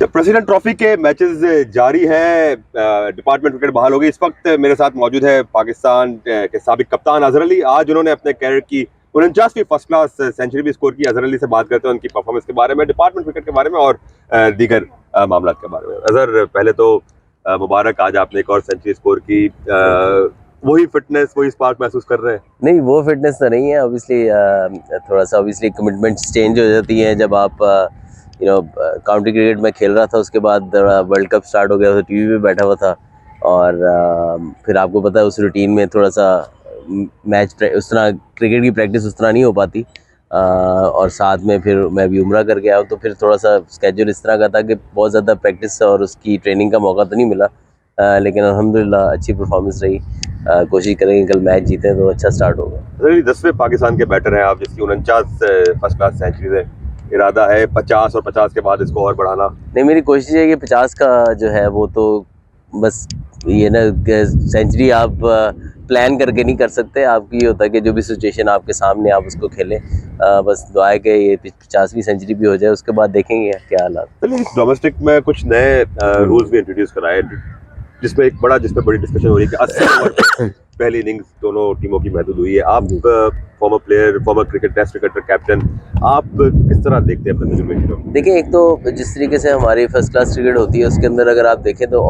जब president trophy के matches जारी हैं, डिपार्टमेंट क्रिकेट बहाल हो गई। इस वक्त मेरे साथ मौजूद है पाकिस्तान के साबिक कप्तान अजहर अली। आज उन्होंने अपने कैरियर की 49वीं फर्स्ट क्लास सेंचुरी भी स्कोर की। अजहर अली से बात करते हैं उनकी परफॉर्मेंस के बारे में, डिपार्टमेंट क्रिकेट के बारे में और दीगर मामला के बारे में। अजहर, पहले तो मुबारक, आज आपने एक और सेंचुरी स्कोर की। वही फिटनेस, वही स्पार्क महसूस कर रहे हैं? नहीं, वो फिटनेस तो नहीं है ऑब्वियसली। थोड़ा सा ऑब्वियसली कमिटमेंट्स चेंज हो जाती हैं जब आप काउंटी क्रिकेट में खेल रहा था, उसके बाद वर्ल्ड कप स्टार्ट हो गया तो टीवी पे बैठा हुआ था और फिर आपको पता है उस रूटीन में थोड़ा सा उस तरह क्रिकेट की प्रैक्टिस उस तरह नहीं हो पाती। और साथ में फिर मैं भी उम्रा करके आया हूँ, तो फिर थोड़ा सा स्केड्यूल इस तरह का था कि बहुत ज़्यादा प्रैक्टिस और उसकी ट्रेनिंग का मौका तो नहीं मिला। लेकिन अल्हम्दुलिल्लाह अच्छी परफॉर्मेंस रही। कोशिश करेंगे कल मैच जीतें तो अच्छा स्टार्ट होगा। 10वें पाकिस्तान के बैटर हैं आप, जिसकी 49 फर्स्ट क्लास सेंचुरी है। इरादा है 50 और 50 के बाद इसको और बढ़ाना? नहीं, मेरी कोशिश है कि 50 का जो है वो तो बस ये ना, सेंचुरी आप प्लान करके नहीं कर सकते। आपकी ये होता है कि जो भी सिचुएशन आपके सामने आप उसको खेलें। बस दुआ है कि ये 50वीं सेंचुरी भी हो जाए, उसके बाद देखेंगे क्या हालात। चलिए, इस डोमेस्टिक में कुछ नए रूल्स भी इंट्रोड्यूस कराए, जिसमें बड़ी डिस्कशन हो रही है कि 80 ओवर पे पहली इनिंग्स दोनों टीमों की महदूद हुई है। आप former player, former cricket test cricketer, captain, आप किस तरह देखते हैं अपने तजुर्बे को? देखिए, एक तो जिस तरीके से हमारी फर्स्ट क्लास क्रिकेट होती है उसके अंदर अगर आप देखें तो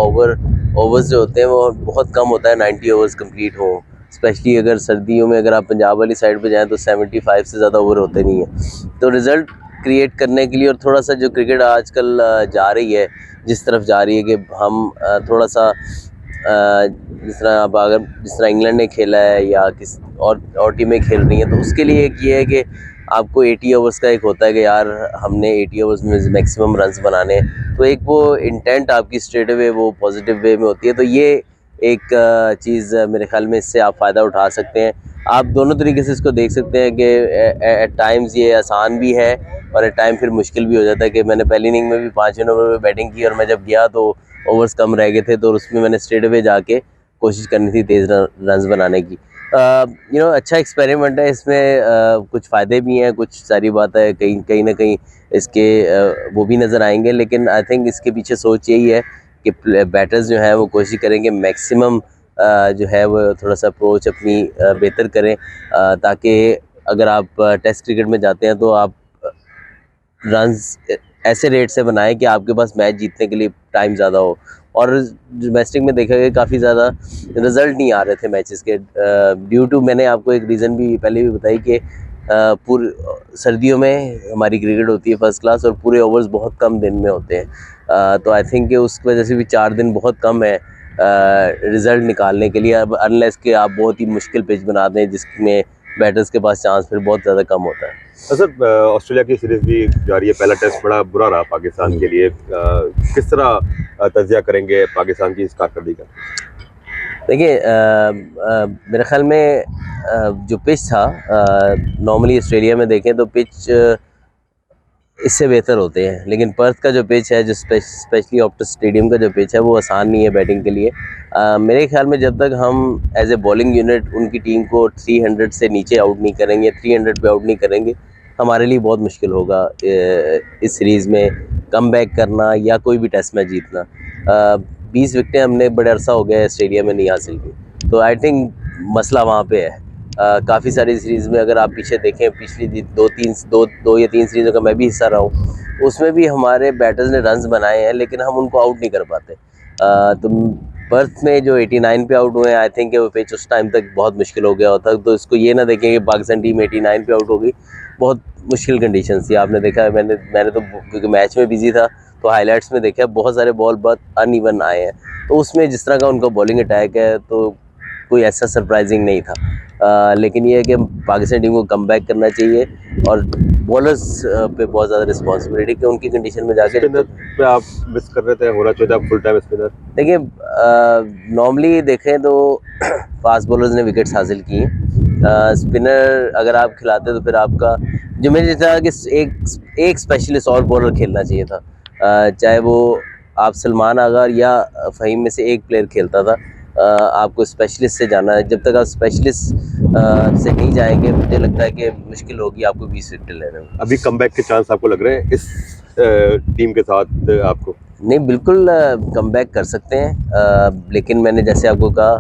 ओवर्स जो होते हैं वो बहुत कम होता है, 90 ओवर्स कंप्लीट हो। स्पेशली अगर सर्दियों में अगर आप पंजाब वाली साइड पे जाएं तो 75 से ज़्यादा ओवर होते नहीं हैं। तो रिज़ल्ट क्रिएट करने के लिए और थोड़ा सा जो क्रिकेट आजकल जा रही है, जिस तरफ जा रही है कि हम थोड़ा सा जिस तरह इंग्लैंड ने खेला है या किस और टीमें खेल रही हैं, तो उसके लिए एक ये है कि आपको 80 ओवर्स का एक होता है कि यार हमने 80 ओवर्स में मैक्सिमम रन्स बनाने हैं। तो एक वो इंटेंट आपकी स्ट्रेट अवे वो पॉजिटिव वे में होती है। तो ये एक चीज़ मेरे ख्याल में इससे आप फ़ायदा उठा सकते हैं। आप दोनों तरीके से इसको देख सकते हैं कि एट टाइम्स ये आसान भी है और एट टाइम फिर मुश्किल भी हो जाता है कि मैंने पहली इनिंग में भी 5वें ओवर में बैटिंग की और मैं जब गया तो ओवर्स कम रह गए थे, तो उसमें मैंने स्ट्रेट अवे जाके कोशिश करनी थी तेज़ रन्स बनाने की। अच्छा एक्सपेरिमेंट है, इसमें कुछ फ़ायदे भी हैं, कुछ सारी बात है, कहीं ना कहीं इसके वो भी नज़र आएंगे। लेकिन आई थिंक इसके पीछे सोच यही है कि बैटर्स जो है वो कोशिश करेंगे मैक्सिमम जो है वो थोड़ा सा अप्रोच अपनी बेहतर करें, ताकि अगर आप टेस्ट क्रिकेट में जाते हैं तो आप रन्स ऐसे रेट से बनाएं कि आपके पास मैच जीतने के लिए टाइम ज़्यादा हो। और डोमेस्टिक में देखा गया काफ़ी ज़्यादा रिजल्ट नहीं आ रहे थे मैचेस के, ड्यू टू मैंने आपको एक रीज़न भी पहले भी बताई कि पूरे सर्दियों में हमारी क्रिकेट होती है फर्स्ट क्लास और पूरे ओवर्स बहुत कम दिन में होते हैं। तो आई थिंक कि उस वजह से भी 4 दिन बहुत कम है रिज़ल्ट निकालने के लिए। अब अनलेस कि आप बहुत ही मुश्किल पिच बना दें जिसमें बैटर्स के पास चांस फिर बहुत ज़्यादा कम होता है। सर, ऑस्ट्रेलिया की सीरीज भी जारी है। पहला टेस्ट बड़ा बुरा रहा पाकिस्तान के लिए। किस तरह तजिया करेंगे पाकिस्तान की इस कारकर्दगी का? देखिए, मेरे ख्याल में जो पिच था, नॉर्मली ऑस्ट्रेलिया में देखें तो पिच इससे बेहतर होते हैं, लेकिन पर्थ का जो पिच है, जो स्पेशली ऑप्टस स्टेडियम का जो पिच है, वो आसान नहीं है बैटिंग के लिए। मेरे ख्याल में जब तक हम एज ए बॉलिंग यूनिट उनकी टीम को 300 से नीचे आउट नहीं करेंगे, 300 पे आउट नहीं करेंगे, हमारे लिए बहुत मुश्किल होगा इस सीरीज़ में कम बैक करना या कोई भी टेस्ट मैच जीतना। 20 विकेटें हमने बड़े अरसा हो गया ऑस्ट्रेलिया में नहीं हासिल की, तो आई थिंक मसला वहाँ पे है। काफ़ी सारी सीरीज़ में अगर आप पीछे देखें, पिछली दो या तीन सीरीज़ों का मैं भी हिस्सा रहा हूँ, उसमें भी हमारे बैटर्स ने रन्स बनाए हैं लेकिन हम उनको आउट नहीं कर पाते। तो पर्थ में जो 89 पे आउट हुए हैं, आई थिंक वो पिच उस टाइम तक बहुत मुश्किल हो गया होता। तो इसको ये ना देखें कि पाकिस्तान टीम 89 पे आउट हो गई, बहुत मुश्किल कंडीशन थी। आपने देखा, मैंने तो क्योंकि मैच में बिजी था तो हाईलाइट्स में देखा बहुत सारे बॉल बहुत अनइवन आए हैं, तो उसमें जिस तरह का उनका बॉलिंग अटैक है तो कोई ऐसा सरप्राइजिंग नहीं था। लेकिन ये है कि पाकिस्तान टीम को कम बैक करना चाहिए और बॉलर्स पे बहुत ज़्यादा रिस्पॉन्सिबिलिटी कि उनकी कंडीशन में जाके पे आप मिस कर रहे थे, होना चाहिए था फुल टाइम स्पिनर। देखिए, नॉर्मली देखें तो फास्ट बॉलर्स ने विकेट्स हासिल की हैं। स्पिनर अगर आप खिलाते तो फिर आपका जो मुझे था कि एक स्पेशलिस्ट और बॉलर खेलना चाहिए था, चाहे वो आप सलमान आगार या फ़हीम में से एक प्लेयर खेलता था। आपको स्पेशलिस्ट से जाना है, जब तक आप स्पेशलिस्ट से नहीं जाएंगे मुझे लगता है कि मुश्किल होगी आपको 20 विकेट लेने में। अभी कमबैक के चांस आपको लग रहे हैं इस टीम के साथ आपको? नहीं, बिल्कुल कमबैक कर सकते हैं, लेकिन मैंने जैसे आपको कहा,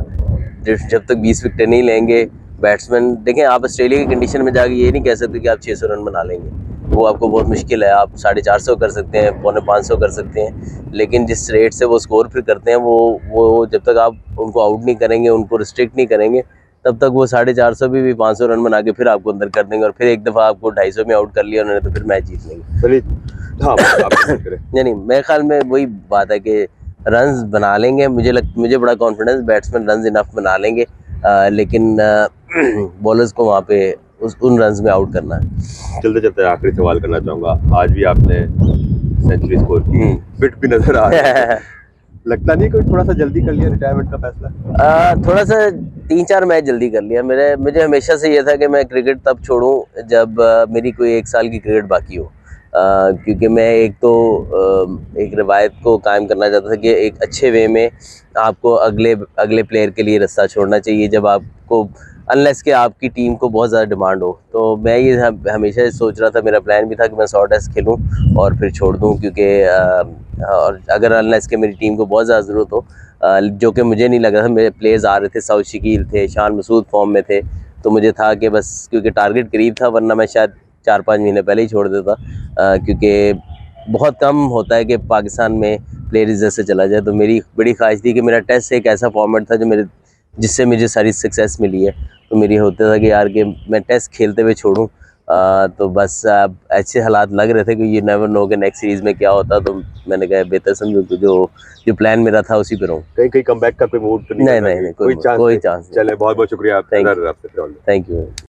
जब तक 20 विकेटें नहीं लेंगे बैट्समैन, देखें आप ऑस्ट्रेलिया की कंडीशन में जाके ये नहीं कह सकते कि आप 600 रन बना लेंगे, वो आपको बहुत मुश्किल है। आप 450 कर सकते हैं, 450 कर सकते हैं, लेकिन जिस रेट से वो स्कोर फिर करते हैं, वो जब तक आप उनको आउट नहीं करेंगे, उनको रिस्ट्रिक्ट नहीं करेंगे, तब तक वो 450 भी 500 रन बना के फिर आपको अंदर कर देंगे, और फिर एक दफ़ा आपको 250 में आउट कर लिया उन्होंने, तो फिर मैच जीत लेंगे। चलिए, हाँ आप बात करें। नहीं, मेरे ख्याल में वही बात है कि रन्स बना लेंगे, मुझे बड़ा कॉन्फिडेंस, बैट्समैन रन्स इनफ बना लेंगे, लेकिन बॉलर्स को वहाँ पे उन रन्स में आउट करना है। चलते चलते आखिरी सवाल करना चाहूंगा, आज भी आपने सेंचुरी स्कोर की, फिट भी नजर आ रहे हैं। लगता नहीं कोई थोड़ा सा जल्दी कर लिया रिटायरमेंट का फैसला? थोड़ा सा 3-4 मैच जल्दी कर लिया। मुझे हमेशा से ये था कि मैं क्रिकेट तब छोड़ूं जब मेरी कोई 1 साल की क्रिकेट बाकी हो, क्योंकि मैं एक रिवायत को कायम करना चाहता था कि एक अच्छे वे में आपको अगले प्लेयर के लिए रास्ता छोड़ना चाहिए, जब आपको, अनलेस कि आपकी टीम को बहुत ज़्यादा डिमांड हो। तो मैं ये हमेशा सोच रहा था, मेरा प्लान भी था कि मैं 100 टेस्ट खेलूं और फिर छोड़ दूं, क्योंकि और अगर अनलेस कि मेरी टीम को बहुत ज़्यादा ज़रूरत हो, जो कि मुझे नहीं लग रहा था। मेरे प्लेयर्स आ रहे थे, सऊद शकील थे, शान मसूद फॉर्म में थे, तो मुझे था कि बस, क्योंकि टारगेट करीब था, वरना मैं शायद 4-5 महीने पहले ही छोड़ देता, क्योंकि बहुत कम होता है कि पाकिस्तान में प्लेयर इज्जत से चला जाए। तो मेरी बड़ी ख्वाहिश थी कि मेरा टेस्ट एक ऐसा फॉर्मेट था जिससे मुझे सारी सक्सेस मिली है। तो मेरी होता था कि यार कि मैं टेस्ट खेलते हुए छोड़ूं, तो बस ऐसे हालात लग रहे थे कि यू नेवर नो कि नेक्स्ट सीरीज़ में क्या होता। तो मैंने कहा बेहतर समझो कि जो प्लान मेरा था उसी पे रहूं। कहीं कहीं कमबैक का कोई मूड तो नहीं? नहीं, कोई चांस चले, नहीं। बहुत बहुत शुक्रिया थैंक आपसे। यू।